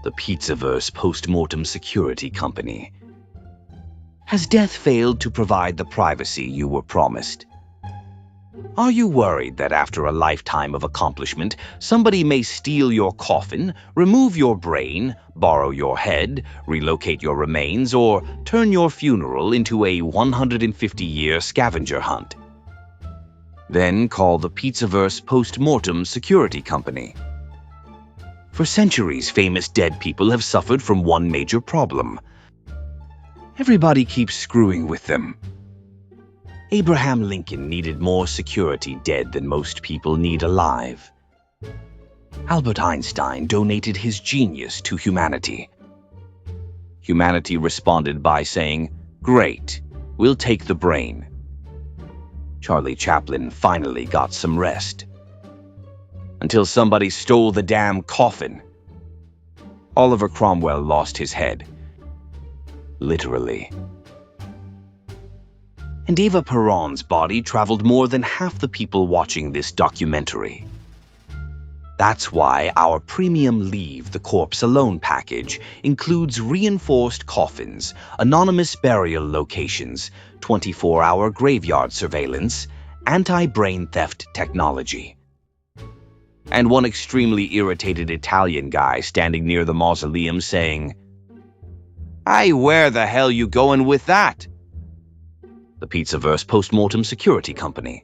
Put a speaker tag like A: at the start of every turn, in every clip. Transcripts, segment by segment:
A: the Pizzaverse postmortem security company. Has death failed to provide the privacy you were promised? Are you worried that after a lifetime of accomplishment, somebody may steal your coffin, remove your brain, borrow your head, relocate your remains, or turn your funeral into a 150-year scavenger hunt? Then call the Pizzaverse postmortem security company. For centuries, famous dead people have suffered from one major problem. Everybody keeps screwing with them. Abraham Lincoln needed more security dead than most people need alive. Albert Einstein donated his genius to humanity. Humanity responded by saying, "Great, we'll take the brain." Charlie Chaplin finally got some rest. Until somebody stole the damn coffin. Oliver Cromwell lost his head. Literally. And Eva Peron's body traveled more than half the people watching this documentary. That's why our premium Leave the Corpse Alone package includes reinforced coffins, anonymous burial locations, 24-hour graveyard surveillance, anti-brain theft technology. And one extremely irritated Italian guy standing near the mausoleum saying, "Hey, where the hell you going with that?" The Pizzaverse postmortem security company.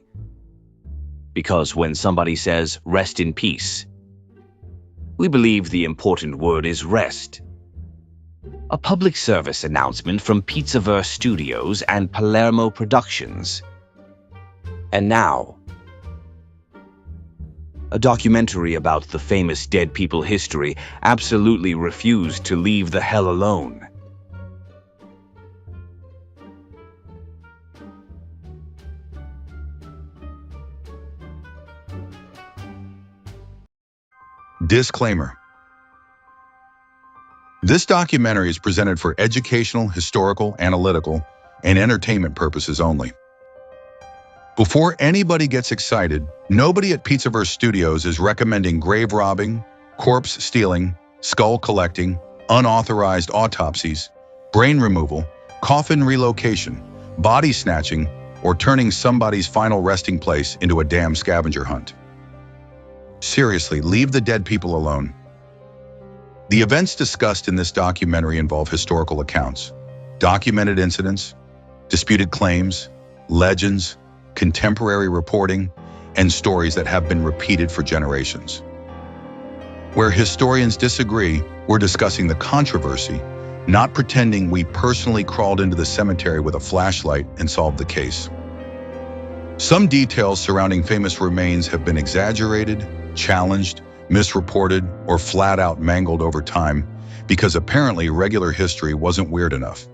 A: Because when somebody says, "Rest in peace," we believe the important word is rest. A public service announcement from Pizzaverse Studios and Palermo Productions. And now, a documentary about the famous dead people history absolutely refused to leave the hell alone.
B: Disclaimer. This documentary is presented for educational, historical, analytical, and entertainment purposes only. Before anybody gets excited, nobody at Pizzaverse Studios is recommending grave robbing, corpse stealing, skull collecting, unauthorized autopsies, brain removal, coffin relocation, body snatching, or turning somebody's final resting place into a damn scavenger hunt. Seriously, leave the dead people alone. The events discussed in this documentary involve historical accounts, documented incidents, disputed claims, legends, contemporary reporting, and stories that have been repeated for generations. Where historians disagree, we're discussing the controversy, not pretending we personally crawled into the cemetery with a flashlight and solved the case. Some details surrounding famous remains have been exaggerated, challenged, misreported, or flat out mangled over time because apparently regular history wasn't weird enough.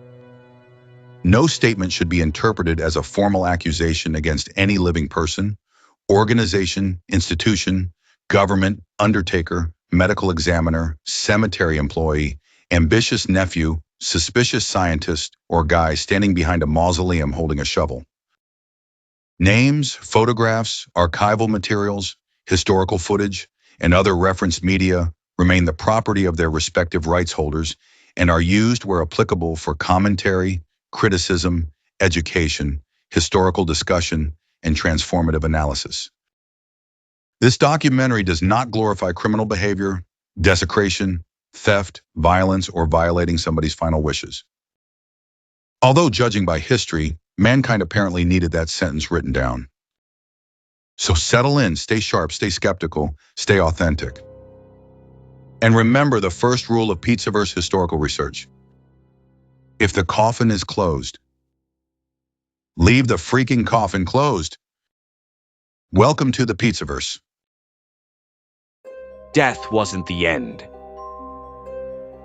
B: No statement should be interpreted as a formal accusation against any living person, organization, institution, government, undertaker, medical examiner, cemetery employee, ambitious nephew, suspicious scientist, or guy standing behind a mausoleum holding a shovel. Names, photographs, archival materials, historical footage, and other reference media remain the property of their respective rights holders and are used where applicable for commentary, criticism, education, historical discussion, and transformative analysis. This documentary does not glorify criminal behavior, desecration, theft, violence, or violating somebody's final wishes. Although judging by history, mankind apparently needed that sentence written down. So settle in, stay sharp, stay skeptical, stay authentic. And remember the first rule of Pizzaverse historical research. If the coffin is closed, leave the freaking coffin closed. Welcome to the Pizzaverse.
A: Death wasn't the end.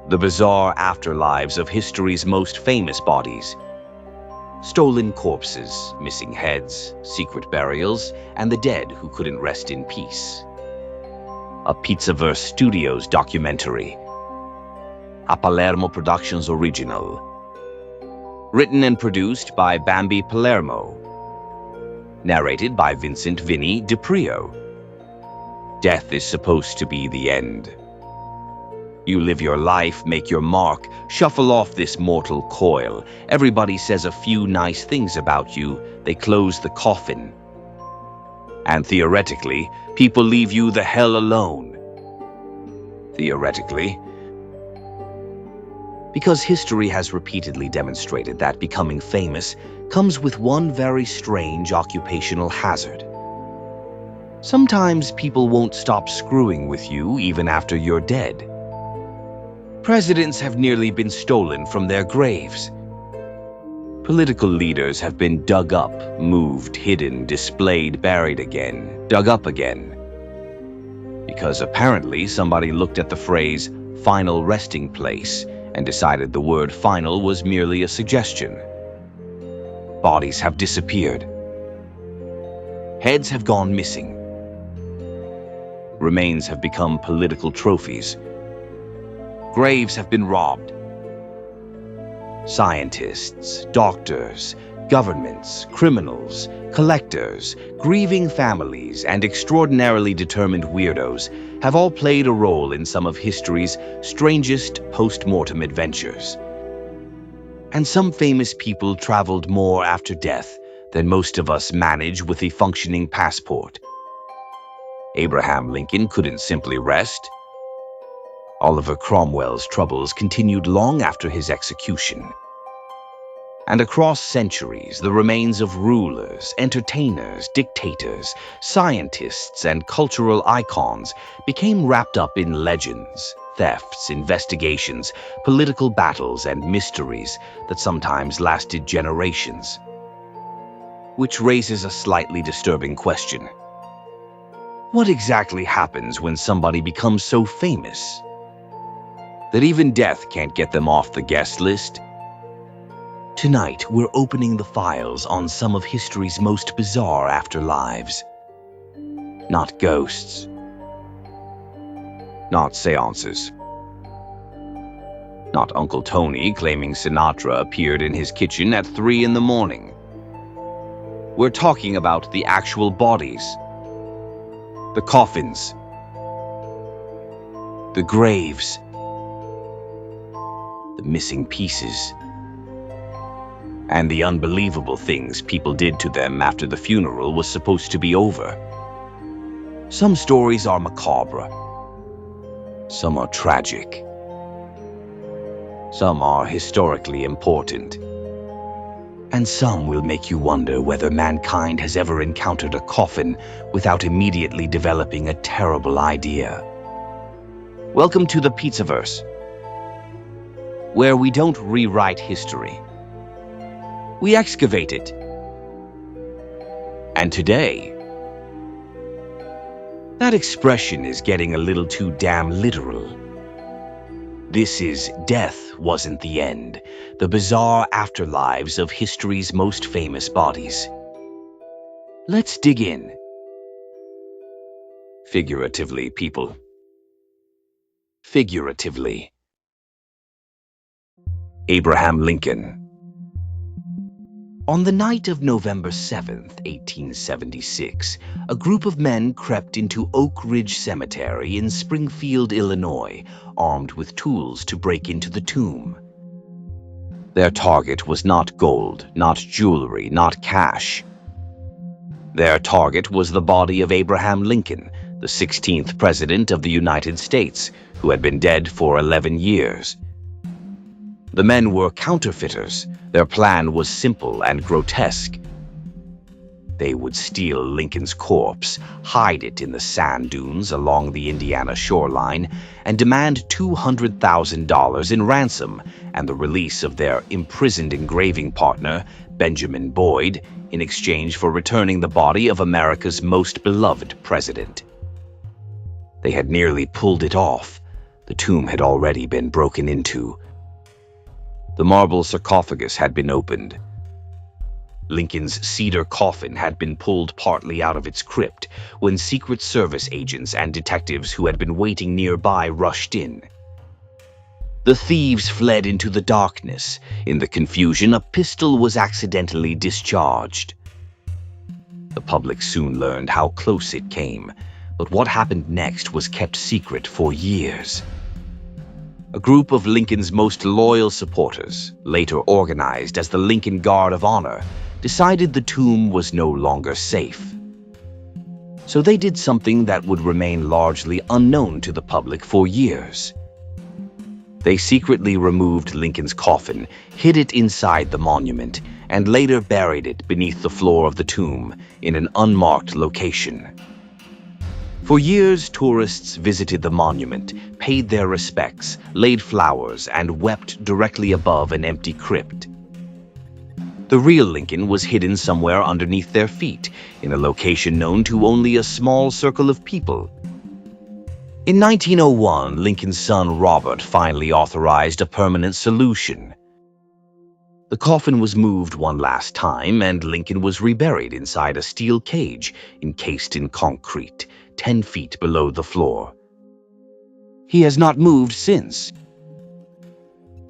A: The bizarre afterlives of history's most famous bodies. Stolen corpses, missing heads, secret burials, and the dead who couldn't rest in peace. A Pizzaverse Studios documentary. A Palermo Productions original. Written and produced by Bambi Palermo. Narrated by Vincent Vinny DiPrio. Death is supposed to be the end. You live your life, make your mark, shuffle off this mortal coil. Everybody says a few nice things about you. They close the coffin. And theoretically, people leave you the hell alone. Theoretically. Because history has repeatedly demonstrated that becoming famous comes with one very strange occupational hazard. Sometimes people won't stop screwing with you even after you're dead. Presidents have nearly been stolen from their graves. Political leaders have been dug up, moved, hidden, displayed, buried again, dug up again. Because apparently somebody looked at the phrase "final resting place" and decided the word "final" was merely a suggestion. Bodies have disappeared. Heads have gone missing. Remains have become political trophies. Graves have been robbed. Scientists, doctors, governments, criminals, collectors, grieving families, and extraordinarily determined weirdos have all played a role in some of history's strangest post-mortem adventures. And some famous people traveled more after death than most of us manage with a functioning passport. Abraham Lincoln couldn't simply rest. Oliver Cromwell's troubles continued long after his execution. And across centuries, the remains of rulers, entertainers, dictators, scientists, and cultural icons became wrapped up in legends, thefts, investigations, political battles, and mysteries that sometimes lasted generations. Which raises a slightly disturbing question. What exactly happens when somebody becomes so famous that even death can't get them off the guest list? Tonight, we're opening the files on some of history's most bizarre afterlives. Not ghosts. Not seances. Not Uncle Tony claiming Sinatra appeared in his kitchen at 3 in the morning. We're talking about the actual bodies. The coffins. The graves. The missing pieces. And the unbelievable things people did to them after the funeral was supposed to be over. Some stories are macabre. Some are tragic. Some are historically important. And some will make you wonder whether mankind has ever encountered a coffin without immediately developing a terrible idea. Welcome to the Pizzaverse, where we don't rewrite history. We excavate it. And today, that expression is getting a little too damn literal. This is Death Wasn't the End, the bizarre afterlives of history's most famous bodies. Let's dig in. Figuratively, people. Figuratively. Abraham Lincoln. On the night of November 7th, 1876, a group of men crept into Oak Ridge Cemetery in Springfield, Illinois, armed with tools to break into the tomb. Their target was not gold, not jewelry, not cash. Their target was the body of Abraham Lincoln, the 16th President of the United States, who had been dead for 11 years. The men were counterfeiters. Their plan was simple and grotesque. They would steal Lincoln's corpse, hide it in the sand dunes along the Indiana shoreline, and demand $200,000 in ransom and the release of their imprisoned engraving partner, Benjamin Boyd, in exchange for returning the body of America's most beloved president. They had nearly pulled it off. The tomb had already been broken into. The marble sarcophagus had been opened. Lincoln's cedar coffin had been pulled partly out of its crypt when Secret Service agents and detectives who had been waiting nearby rushed in. The thieves fled into the darkness. In the confusion, a pistol was accidentally discharged. The public soon learned how close it came, but what happened next was kept secret for years. A group of Lincoln's most loyal supporters, later organized as the Lincoln Guard of Honor, decided the tomb was no longer safe. So they did something that would remain largely unknown to the public for years. They secretly removed Lincoln's coffin, hid it inside the monument, and later buried it beneath the floor of the tomb in an unmarked location. For years, tourists visited the monument, paid their respects, laid flowers, and wept directly above an empty crypt. The real Lincoln was hidden somewhere underneath their feet, in a location known to only a small circle of people. In 1901, Lincoln's son Robert finally authorized a permanent solution. The coffin was moved one last time, and Lincoln was reburied inside a steel cage encased in concrete, 10 feet below the floor. He has not moved since.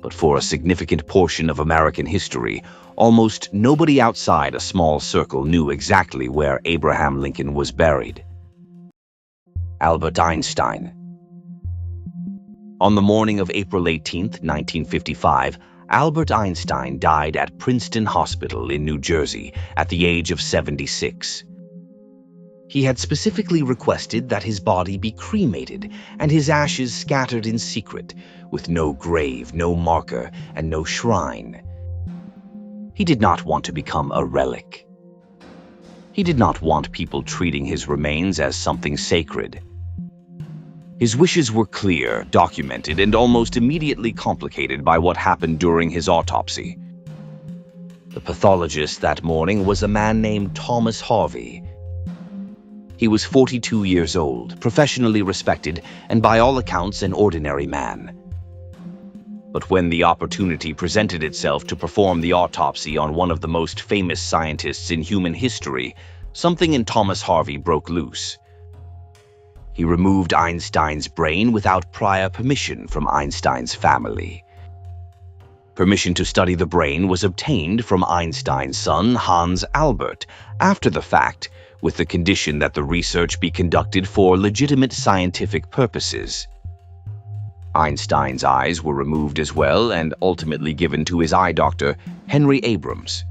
A: But for a significant portion of American history, almost nobody outside a small circle knew exactly where Abraham Lincoln was buried. Albert Einstein. On the morning of April 18, 1955, Albert Einstein died at Princeton Hospital in New Jersey at the age of 76. He had specifically requested that his body be cremated and his ashes scattered in secret, with no grave, no marker, and no shrine. He did not want to become a relic. He did not want people treating his remains as something sacred. His wishes were clear, documented, and almost immediately complicated by what happened during his autopsy. The pathologist that morning was a man named Thomas Harvey. He was 42 years old, professionally respected, and by all accounts an ordinary man. But when the opportunity presented itself to perform the autopsy on one of the most famous scientists in human history, something in Thomas Harvey broke loose. He removed Einstein's brain without prior permission from Einstein's family. Permission to study the brain was obtained from Einstein's son, Hans Albert, after the fact, with the condition that the research be conducted for legitimate scientific purposes. Einstein's eyes were removed as well and ultimately given to his eye doctor, Henry Abrams.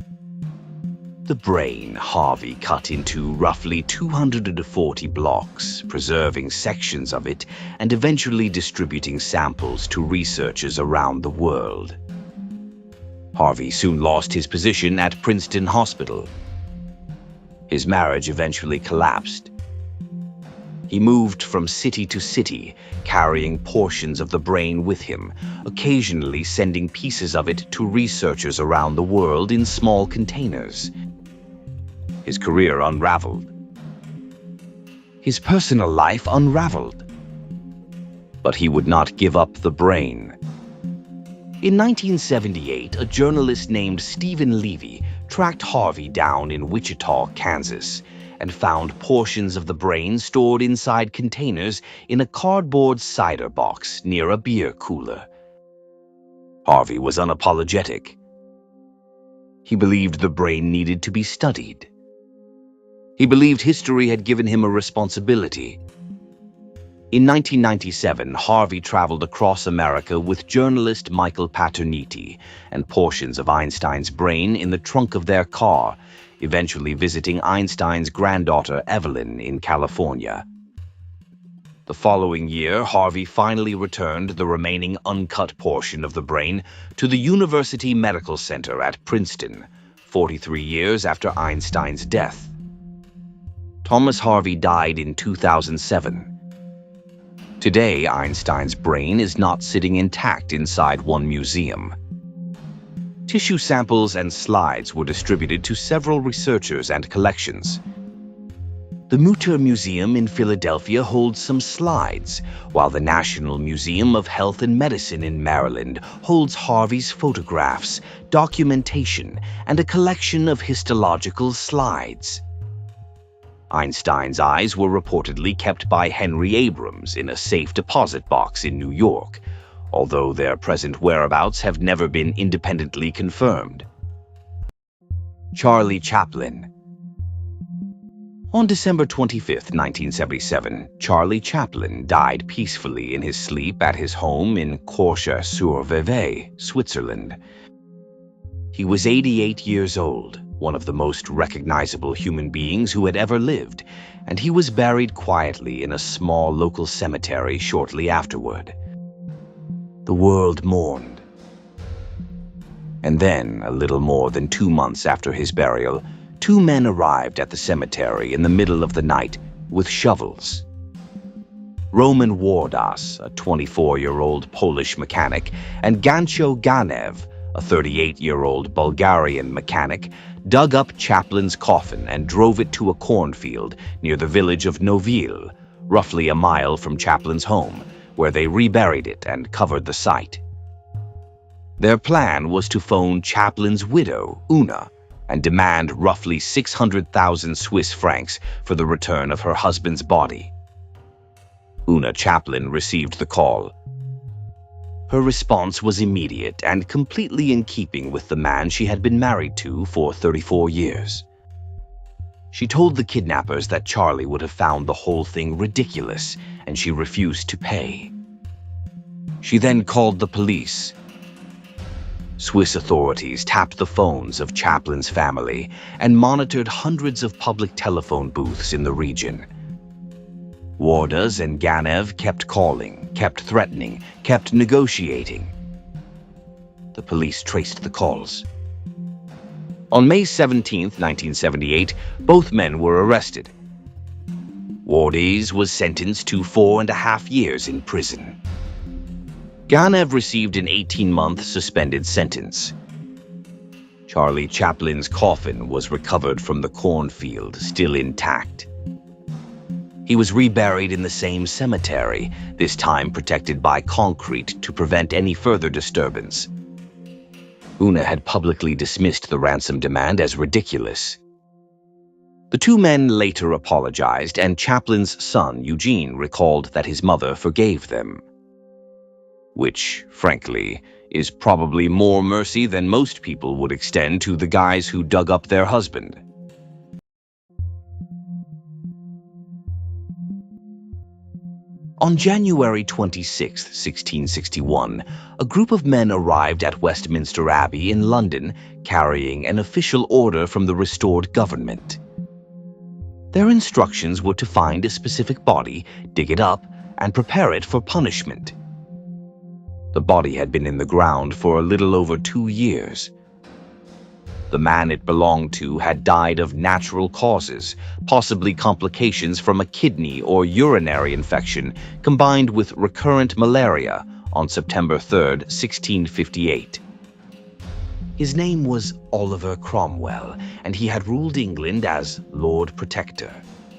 A: The brain Harvey cut into roughly 240 blocks, preserving sections of it and eventually distributing samples to researchers around the world. Harvey soon lost his position at Princeton Hospital. His marriage eventually collapsed. He moved from city to city, carrying portions of the brain with him, occasionally sending pieces of it to researchers around the world in small containers. His career unraveled. His personal life unraveled. But he would not give up the brain. In 1978, a journalist named Stephen Levy tracked Harvey down in Wichita, Kansas, and found portions of the brain stored inside containers in a cardboard cider box near a beer cooler. Harvey was unapologetic. He believed the brain needed to be studied. He believed history had given him a responsibility. In 1997, Harvey traveled across America with journalist Michael Paterniti and portions of Einstein's brain in the trunk of their car, eventually visiting Einstein's granddaughter Evelyn in California. The following year, Harvey finally returned the remaining uncut portion of the brain to the University Medical Center at Princeton, 43 years after Einstein's death. Thomas Harvey died in 2007. Today, Einstein's brain is not sitting intact inside one museum. Tissue samples and slides were distributed to several researchers and collections. The Mutter Museum in Philadelphia holds some slides, while the National Museum of Health and Medicine in Maryland holds Harvey's photographs, documentation, and a collection of histological slides. Einstein's eyes were reportedly kept by Henry Abrams in a safe deposit box in New York, although their present whereabouts have never been independently confirmed. Charlie Chaplin. On December 25, 1977, Charlie Chaplin died peacefully in his sleep at his home in Corsia-sur-Vevey, Switzerland. He was 88 years old, one of the most recognizable human beings who had ever lived, and he was buried quietly in a small local cemetery shortly afterward. The world mourned. And then, a little more than 2 months after his burial, 2 men arrived at the cemetery in the middle of the night with shovels. Roman Wardas, a 24-year-old Polish mechanic, and Gancho Ganev, a 38-year-old Bulgarian mechanic, dug up Chaplin's coffin and drove it to a cornfield near the village of Noville, roughly a mile from Chaplin's home, where they reburied it and covered the site. Their plan was to phone Chaplin's widow, Una, and demand roughly 600,000 Swiss francs for the return of her husband's body. Una Chaplin received the call. Her response was immediate and completely in keeping with the man she had been married to for 34 years. She told the kidnappers that Charlie would have found the whole thing ridiculous, and she refused to pay. She then called the police. Swiss authorities tapped the phones of Chaplin's family and monitored hundreds of public telephone booths in the region. Wardas and Ganev kept calling, kept threatening, kept negotiating. The police traced the calls. On May 17, 1978, both men were arrested. Wardas was sentenced to 4.5 years in prison. Ganev received an 18-month suspended sentence. Charlie Chaplin's coffin was recovered from the cornfield, still intact. He was reburied in the same cemetery, this time protected by concrete to prevent any further disturbance. Una had publicly dismissed the ransom demand as ridiculous. The 2 men later apologized, and Chaplin's son, Eugene, recalled that his mother forgave them. Which, frankly, is probably more mercy than most people would extend to the guys who dug up their husband. On January 26, 1661, a group of men arrived at Westminster Abbey in London carrying an official order from the restored government. Their instructions were to find a specific body, dig it up, and prepare it for punishment. The body had been in the ground for a little over 2 years. The man it belonged to had died of natural causes, possibly complications from a kidney or urinary infection combined with recurrent malaria on September 3, 1658. His name was Oliver Cromwell, and he had ruled England as Lord Protector,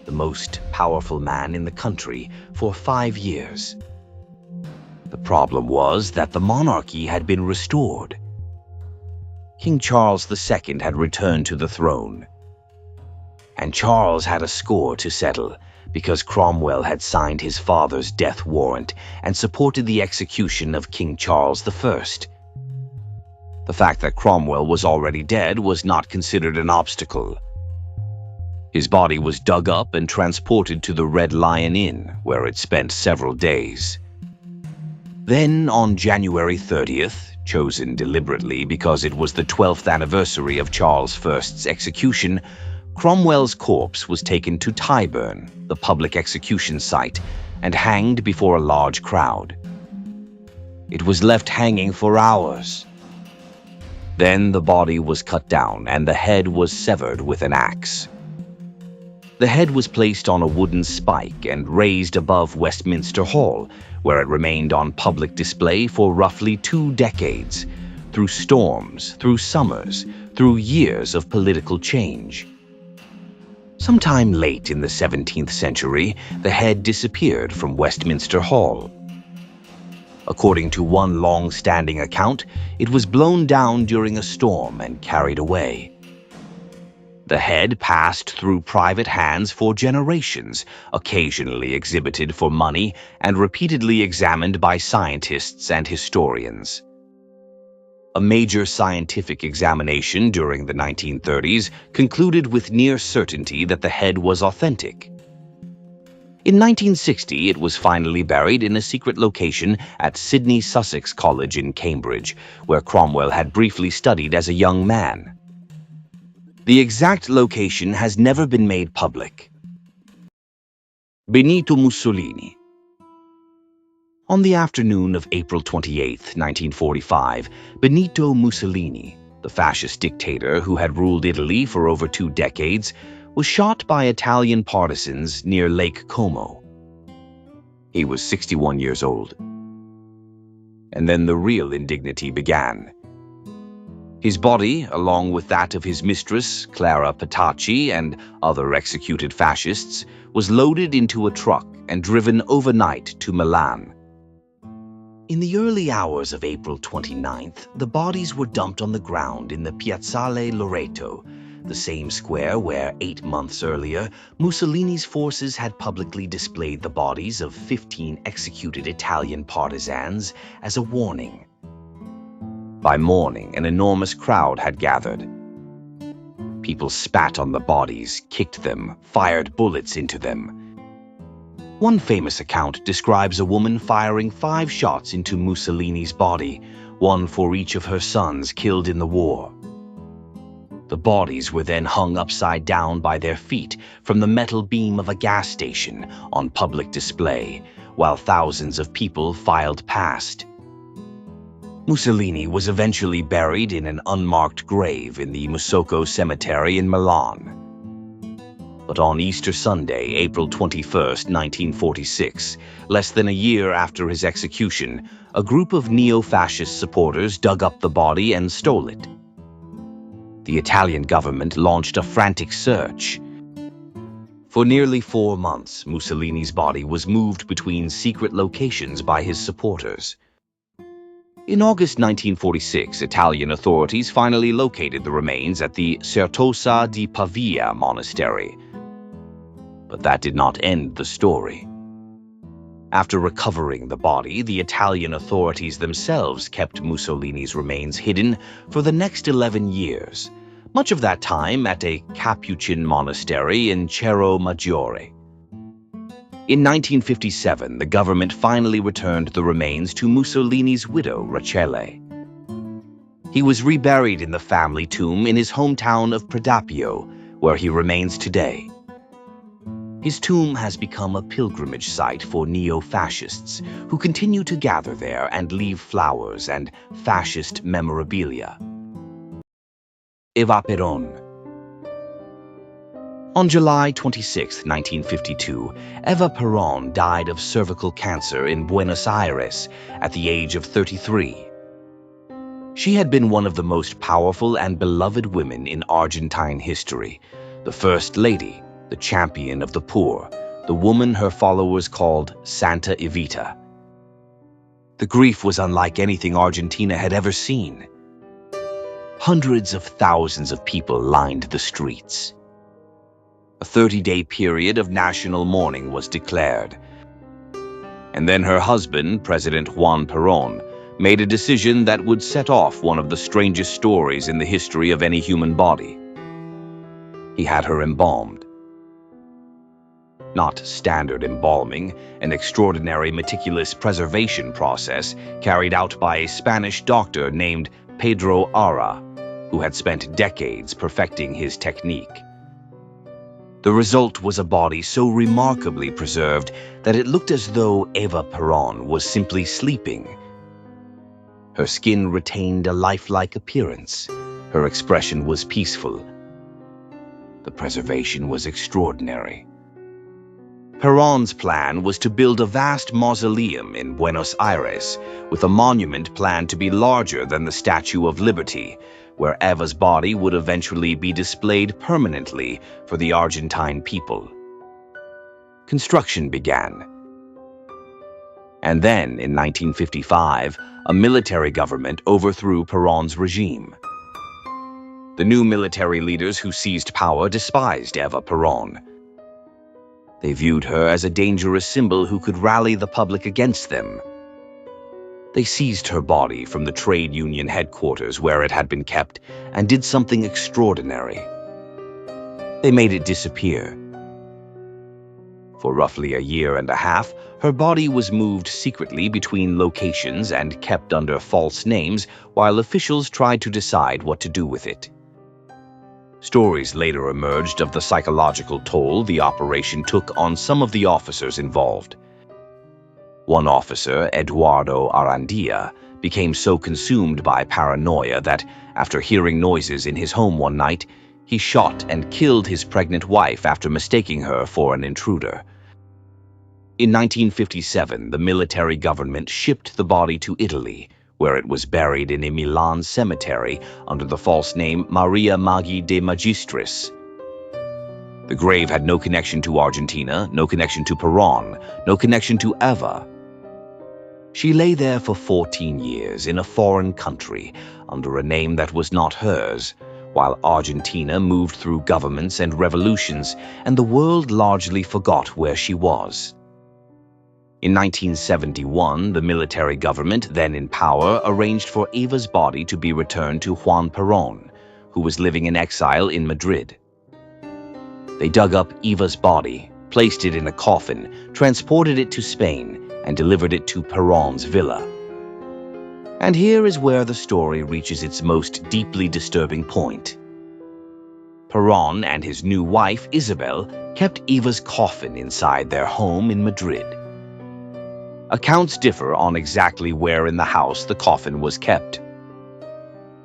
A: the most powerful man in the country, for 5 years. The problem was that the monarchy had been restored. King Charles II had returned to the throne. And Charles had a score to settle because Cromwell had signed his father's death warrant and supported the execution of King Charles I. The fact that Cromwell was already dead was not considered an obstacle. His body was dug up and transported to the Red Lion Inn, where it spent several days. Then, on January 30th, chosen deliberately because it was the 12th anniversary of Charles I's execution, Cromwell's corpse was taken to Tyburn, the public execution site, and hanged before a large crowd. It was left hanging for hours. Then the body was cut down and the head was severed with an axe. The head was placed on a wooden spike and raised above Westminster Hall, where it remained on public display for roughly 2 decades, through storms, through summers, through years of political change. Sometime late in the 17th century, the head disappeared from Westminster Hall. According to one long-standing account, it was blown down during a storm and carried away. The head passed through private hands for generations, occasionally exhibited for money, and repeatedly examined by scientists and historians. A major scientific examination during the 1930s concluded with near certainty that the head was authentic. In 1960, it was finally buried in a secret location at Sidney Sussex College in Cambridge, where Cromwell had briefly studied as a young man. The exact location has never been made public. Benito Mussolini. On the afternoon of April 28, 1945, Benito Mussolini, the fascist dictator who had ruled Italy for over 2 decades, was shot by Italian partisans near Lake Como. He was 61 years old. And then the real indignity began. His body, along with that of his mistress, Clara Petacci, and other executed fascists, was loaded into a truck and driven overnight to Milan. In the early hours of April 29th, the bodies were dumped on the ground in the Piazzale Loreto, the same square where 8 months earlier, Mussolini's forces had publicly displayed the bodies of 15 executed Italian partisans as a warning. By morning, an enormous crowd had gathered. People spat on the bodies, kicked them, fired bullets into them. One famous account describes a woman firing 5 shots into Mussolini's body, one for each of her sons killed in the war. The bodies were then hung upside down by their feet from the metal beam of a gas station on public display, while thousands of people filed past. Mussolini was eventually buried in an unmarked grave in the Musocco Cemetery in Milan. But on Easter Sunday, April 21, 1946, less than a year after his execution, a group of neo-fascist supporters dug up the body and stole it. The Italian government launched a frantic search. For nearly 4 months, Mussolini's body was moved between secret locations by his supporters. In August 1946, Italian authorities finally located the remains at the Certosa di Pavia monastery. But that did not end the story. After recovering the body, the Italian authorities themselves kept Mussolini's remains hidden for the next 11 years, much of that time at a Capuchin monastery in Cerro Maggiore. In 1957, the government finally returned the remains to Mussolini's widow, Rachele. He was reburied in the family tomb in his hometown of Predappio, where he remains today. His tomb has become a pilgrimage site for neo-fascists who continue to gather there and leave flowers and fascist memorabilia. Eva Perón. On July 26, 1952, Eva Perón died of cervical cancer in Buenos Aires at the age of 33. She had been one of the most powerful and beloved women in Argentine history, the First Lady, the champion of the poor, the woman her followers called Santa Evita. The grief was unlike anything Argentina had ever seen. Hundreds of thousands of people lined the streets. A 30-day period of national mourning was declared. And then her husband, President Juan Perón, made a decision that would set off one of the strangest stories in the history of any human body. He had her embalmed. Not standard embalming, an extraordinary meticulous preservation process carried out by a Spanish doctor named Pedro Ara, who had spent decades perfecting his technique. The result was a body so remarkably preserved that it looked as though Eva Perón was simply sleeping. Her skin retained a lifelike appearance. Her expression was peaceful. The preservation was extraordinary. Perón's plan was to build a vast mausoleum in Buenos Aires, with a monument planned to be larger than the Statue of Liberty, where Eva's body would eventually be displayed permanently for the Argentine people. Construction began. And then, in 1955, a military government overthrew Perón's regime. The new military leaders who seized power despised Eva Perón. They viewed her as a dangerous symbol who could rally the public against them. They seized her body from the trade union headquarters where it had been kept and did something extraordinary. They made it disappear. For roughly a year and a half, her body was moved secretly between locations and kept under false names while officials tried to decide what to do with it. Stories later emerged of the psychological toll the operation took on some of the officers involved. One officer, Eduardo Arandia, became so consumed by paranoia that, after hearing noises in his home one night, he shot and killed his pregnant wife after mistaking her for an intruder. In 1957, the military government shipped the body to Italy, where it was buried in a Milan cemetery under the false name Maria Maggi de Magistris. The grave had no connection to Argentina, no connection to Peron, no connection to Eva. She lay there for 14 years in a foreign country under a name that was not hers, while Argentina moved through governments and revolutions, and the world largely forgot where she was. In 1971, the military government, then in power, arranged for Eva's body to be returned to Juan Perón, who was living in exile in Madrid. They dug up Eva's body, placed it in a coffin, transported it to Spain, and delivered it to Perón's villa. And here is where the story reaches its most deeply disturbing point. Perón and his new wife, Isabel, kept Eva's coffin inside their home in Madrid. Accounts differ on exactly where in the house the coffin was kept.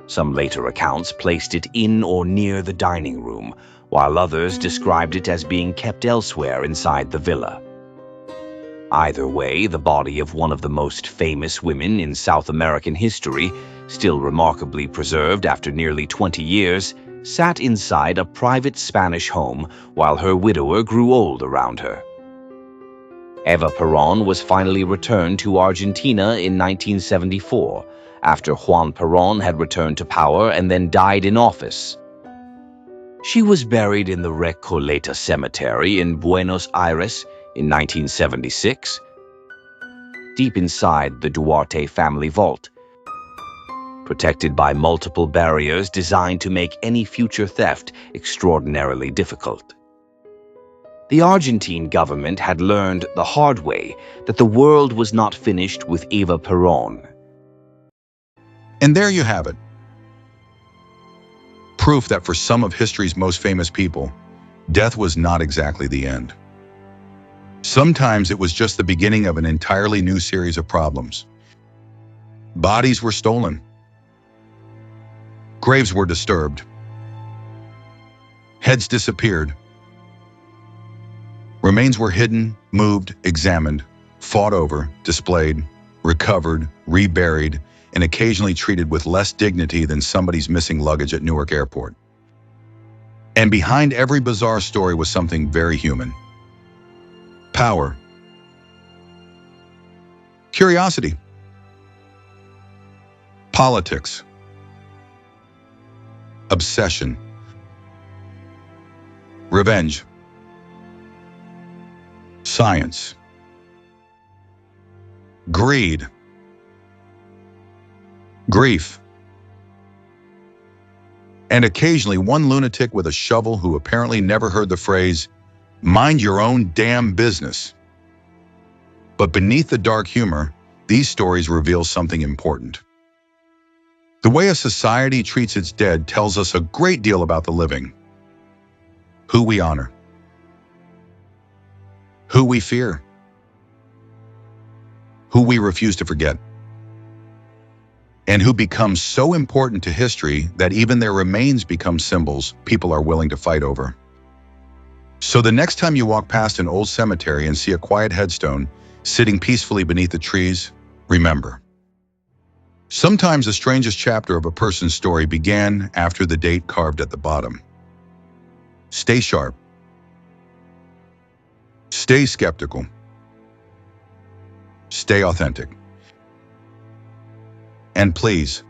A: Some later accounts placed it in or near the dining room, while others described it as being kept elsewhere inside the villa. Either way, the body of one of the most famous women in South American history, still remarkably preserved after nearly 20 years, sat inside a private Spanish home while her widower grew old around her. Eva Perón was finally returned to Argentina in 1974, after Juan Perón had returned to power and then died in office. She was buried in the Recoleta Cemetery in Buenos Aires in 1976, deep inside the Duarte family vault, protected by multiple barriers designed to make any future theft extraordinarily difficult. The Argentine government had learned the hard way that the world was not finished with Eva Perón.
B: And there you have it. Proof that for some of history's most famous people, death was not exactly the end. Sometimes it was just the beginning of an entirely new series of problems. Bodies were stolen. Graves were disturbed. Heads disappeared. Remains were hidden, moved, examined, fought over, displayed, recovered, reburied, and occasionally treated with less dignity than somebody's missing luggage at Newark Airport. And behind every bizarre story was something very human. Power. Curiosity. Politics. Obsession. Revenge. Science. Greed. Grief. And occasionally one lunatic with a shovel who apparently never heard the phrase, "Mind your own damn business." But beneath the dark humor, these stories reveal something important. The way a society treats its dead tells us a great deal about the living. Who we honor. Who we fear. Who we refuse to forget. And who becomes so important to history that even their remains become symbols people are willing to fight over. So the next time you walk past an old cemetery and see a quiet headstone sitting peacefully beneath the trees, remember. Sometimes the strangest chapter of a person's story began after the date carved at the bottom. Stay sharp. Stay skeptical. Stay authentic. And please,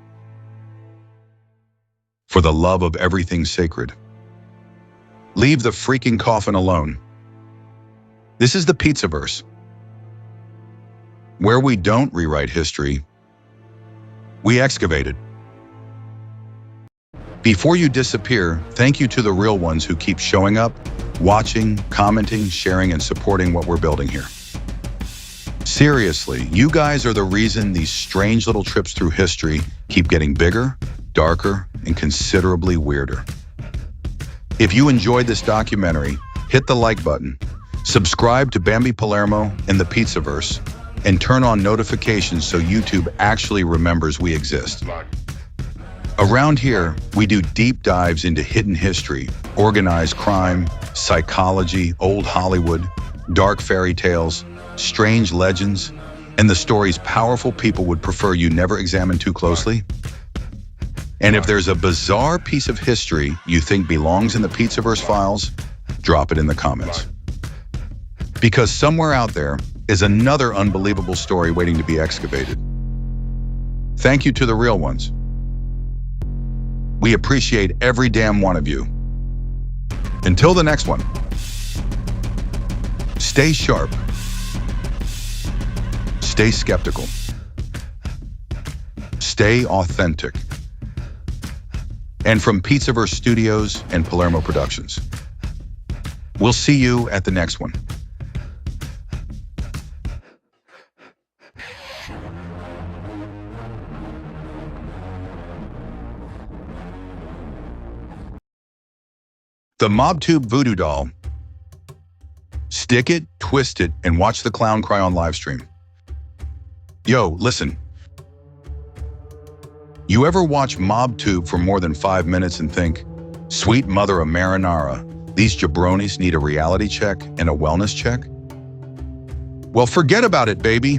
B: for the love of everything sacred, leave the freaking coffin alone. This is the Pizzaverse, where we don't rewrite history, We excavated. Before you disappear, thank you to the real ones who keep showing up, watching, commenting, sharing, and supporting what we're building here. Seriously, you guys are the reason these strange little trips through history keep getting bigger, darker, and considerably weirder. If you enjoyed this documentary, hit the like button, subscribe to Bambi Palermo and the Pizzaverse, and turn on notifications so YouTube actually remembers we exist. Around here, we do deep dives into hidden history, organized crime, psychology, old Hollywood, dark fairy tales, strange legends, and the stories powerful people would prefer you never examine too closely. And if there's a bizarre piece of history you think belongs in the Pizzaverse files, drop it in the comments. Because somewhere out there is another unbelievable story waiting to be excavated. Thank you to the real ones. We appreciate every damn one of you. Until the next one, stay sharp, stay skeptical, stay authentic. And from Pizzaverse Studios and Palermo Productions, we'll see you at the next one. The MobTube Voodoo Doll. Stick it, twist it, and watch the clown cry on livestream. Yo, listen. You ever watch MobTube for more than 5 minutes and think, sweet mother of marinara, these jabronis need a reality check and a wellness check? Well, forget about it, baby.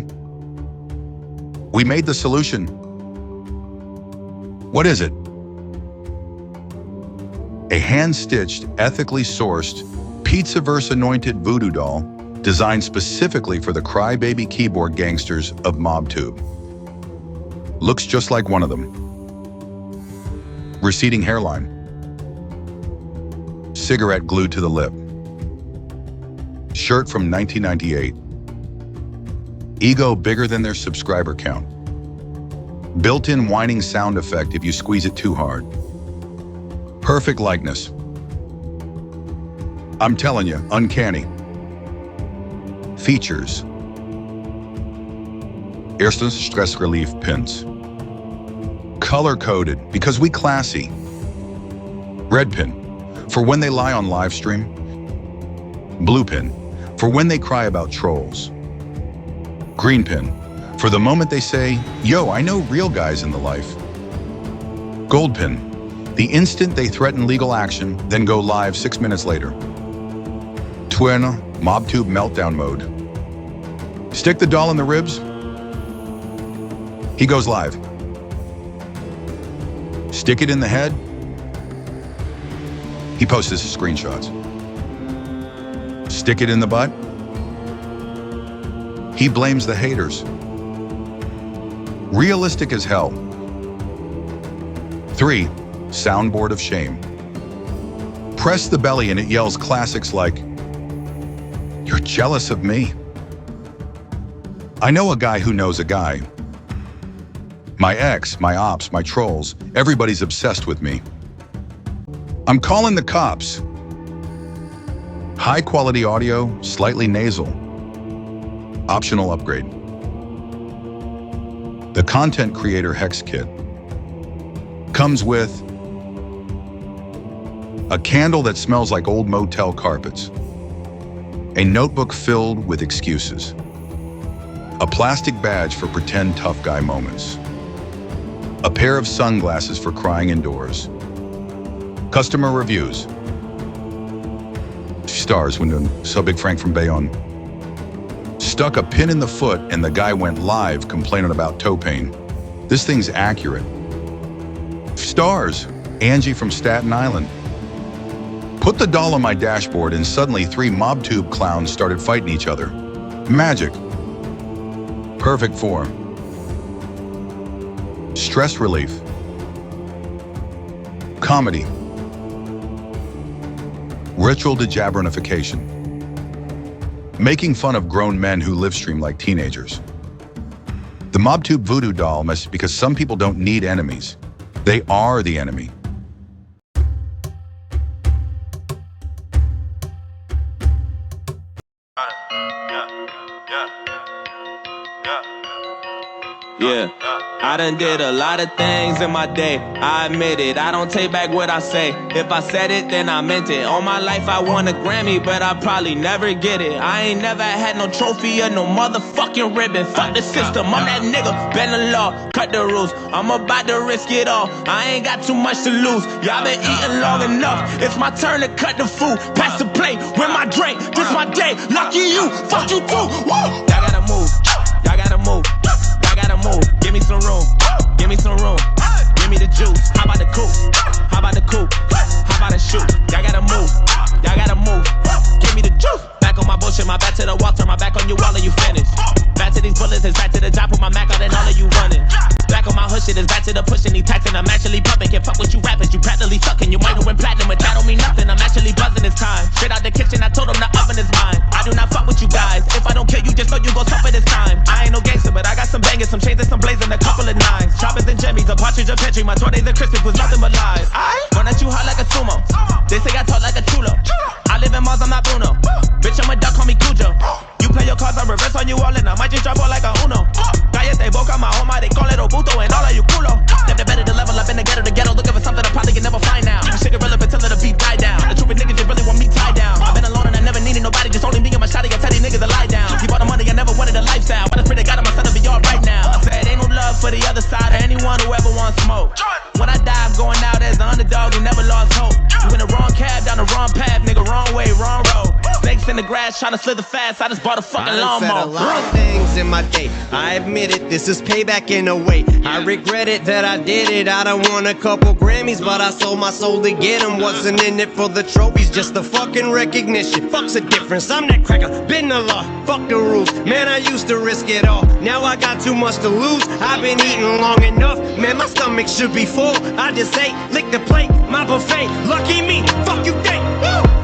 B: We made the solution. What is it? A hand-stitched, ethically sourced, Pizzaverse-anointed voodoo doll designed specifically for the crybaby keyboard gangsters of MobTube. Looks just like one of them. Receding hairline. Cigarette glued to the lip. Shirt from 1998. Ego bigger than their subscriber count. Built-in whining sound effect if you squeeze it too hard. Perfect likeness. I'm telling you, uncanny. Features. Erstens stress relief pins. Color-coded, because we classy. Red pin, for when they lie on live stream. Blue pin, for when they cry about trolls. Green pin, for the moment they say, yo, I know real guys in the life. Gold pin, the instant they threaten legal action, then go live 6 minutes later. Twin, MobTube meltdown mode. Stick the doll in the ribs. He goes live. Stick it in the head. He posts his screenshots. Stick it in the butt. He blames the haters. Realistic as hell. 3. Soundboard of shame. Press the belly and it yells classics like, "You're jealous of me." I know a guy who knows a guy. My ex, my ops, my trolls, everybody's obsessed with me. I'm calling the cops. High quality audio, slightly nasal. Optional upgrade. The Content Creator Hex Kit comes with a candle that smells like old motel carpets, a notebook filled with excuses, a plastic badge for pretend tough guy moments, a pair of sunglasses for crying indoors, customer reviews, stars when so Big Frank from Bayonne stuck a pin in the foot and the guy went live complaining about toe pain. This thing's accurate. Stars, Angie from Staten Island. Put the doll on my dashboard and suddenly 3 MobTube clowns started fighting each other. Magic. Perfect form. Stress relief. Comedy. Ritual dejabronification. Making fun of grown men who live stream like teenagers. The MobTube voodoo doll mess because some people don't need enemies. They are the enemy.
C: Yeah, I done did a lot of things in my day, I admit it, I don't take back what I say. If I said it, then I meant it. All my life I won a Grammy, but I probably never get it. I ain't never had no trophy or no motherfucking ribbon. Fuck the system, I'm that nigga, bend the law, cut the rules. I'm about to risk it all, I ain't got too much to lose. Y'all been eating long enough, it's my turn to cut the food. Pass the plate, with my drink, this my day. Lucky you, fuck you too, woo! Y'all gotta move, y'all gotta move. Gotta move, give me some room, give me some room, give me the juice. How about the coupe? How about the coupe? How about the shoot? Y'all gotta move, y'all gotta move, give me the juice. Back on my bullshit, my back to the wall, turn my back on you, all of you finished. Back to these bullets, it's back to the job, put my Mac out and all of you running. Back on my hood shit, it's back to the pushing, these taxing, I'm actually pumping. Can't fuck with you rappers, you practically sucking. You might have went platinum, but that don't mean nothing. I'm actually buzzing this time. Straight out the kitchen, I told them the oven is mine. I do not fuck with you guys. If I don't kill you, just know you gon' suffer this time. I ain't no gangster, but I got some bangers, some chains and some blazing, a couple of nines. Choppers and jimmies, a partridge, a petri. My 20s and Christmas was nothing but lies. I run at you hard like a sumo. They say I talk like a chulo. I live in Mars, I'm not Bruno. Bitch, I'm a duck, call me Cujo. You play your cards, I reverse on you all, and I might just drop all like a Uno. Cállate boca, my home, they call it Obuto, and all of you culo. Step the better to level up in the ghetto, looking for something I probably can never find now. Shit irrelevant till the beat die down. The truth is niggas just really want me tied down. I've been alone and I never needed nobody, just only me and my shawty. I tell these niggas to lie down. Keep all the money, I never wanted a lifestyle, but I pray to God my son to be all right now. I said ain't no love for the other side or anyone who ever wants smoke. When I die, I'm going out as the underdog who never lost hope. You in the wrong cab, down the wrong path, nigga, wrong way, wrong road. Snakes in the grass, trying to slither fast. I just bought a fucking lawnmower.
D: I said a lot of things in my day. I admit it, this is payback in a way. I regret it that I did it. I done won a couple Grammys, but I sold my soul to get them. Wasn't in it for the trophies, just the fucking recognition. Fuck's the difference, I'm that cracker, been the law. Fuck the rules, man, I used to risk it all. Now I got too much to lose. I've been eating long enough, man, my stomach should be full. I just ate, lick the plate, my buffet. Lucky me, fuck you think.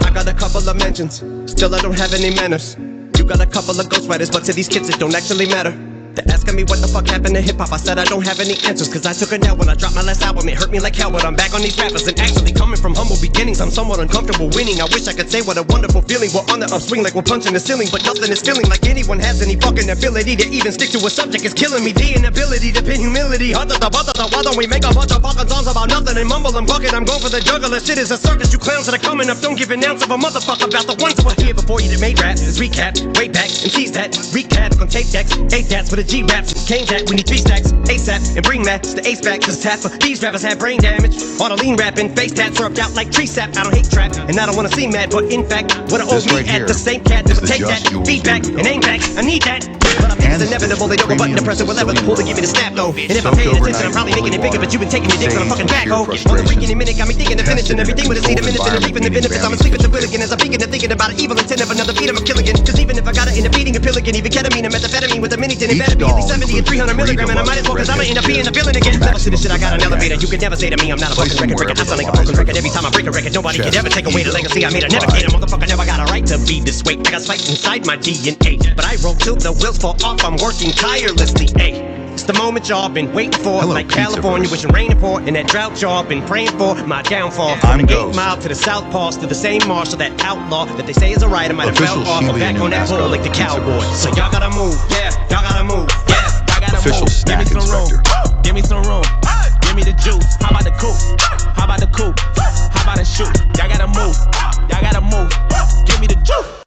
D: I got a couple of mentions, still I don't have any manners. You got a couple of ghostwriters, but to these kids it don't actually matter. They're asking me what the fuck happened to hip-hop. I said I don't have any answers, cause I took a L when I dropped my last album. It hurt me like hell, but I'm back on these rappers. And actually coming from humble beginnings, I'm somewhat uncomfortable winning. I wish I could say what a wonderful feeling. We're on the upswing like we're punching the ceiling, but nothing is feeling like anyone has any fucking ability to even stick to a subject. Is killing me. The inability to pin humility. Why don't we make a bunch of fucking songs about nothing and mumble and bucket? I'm going for the juggler. Shit is a circus. You clowns that are coming up don't give an ounce of a motherfucker about the ones who were here before you that made rap. Let's recap, way back and tease that. Recap on tape decks, 8 dats with a G raps. Came that we need 3 stacks ASAP and bring that the ace back. Cause tap for these rappers have brain damage. All the lean rapping, face tats rubbed out like tree sap. I don't hate trap and I don't wanna seem mad, but in fact, what I owe me
B: right
D: at
B: here,
D: the same cat. Just take
B: just
D: that
B: your
D: feedback
B: studio.
D: and aim back. I need that. But I'm it's inevitable. They don't go button to press it, whatever the pull to give me the snap though. And if I'm paying attention, I'm probably making it bigger, but you been taking me dicks on a fucking back, oh. On the freaking minute, got me thinking of finishing everything with a seed, a minute and a reaping the benefits. I'm asleep at the wheel again as I'm thinking and thinking about an evil intent of another beat. I'm a killigan. Cause even if I got it in a beating a pill again, even ketamine and methamphetamine with a mini tin, it better be at least 70 and 300 milligram. And I might as well, cause I'ma end up being a villain again. Never see the shit I got an elevator. You can never say to me I'm not a fucking record breaker. I sound like a broken record every time I break a record. Nobody can ever take away the legacy I made. I never cater. Motherfucker never got a right to be this way. I got spikes inside my DNA, but I roll till the wheels fall off. I'm working tirelessly. Hey, it's the moment y'all been waiting for.
B: Hello,
D: like California, wishing rain and pour. And that drought y'all been praying for. My downfall.
B: I'm
D: From the 8
B: Ghost.
D: Mile to the South Pass to the same marshal, that outlaw that they say is a rider. Might have
B: Official
D: fell off. I'm
B: Sheely
D: back
B: and
D: on that
B: NASCAR
D: pole like the
B: pizza
D: cowboy.
B: place.
D: So y'all gotta move. Yeah, y'all gotta move. Yeah, y'all gotta
B: Official
D: move.
B: snack
C: Give me some room.
B: inspector.
C: Give me some room. Give me the juice. How about the coupe? How about the coupe? How about the shoot? Y'all gotta move. Y'all gotta move. Give me the juice.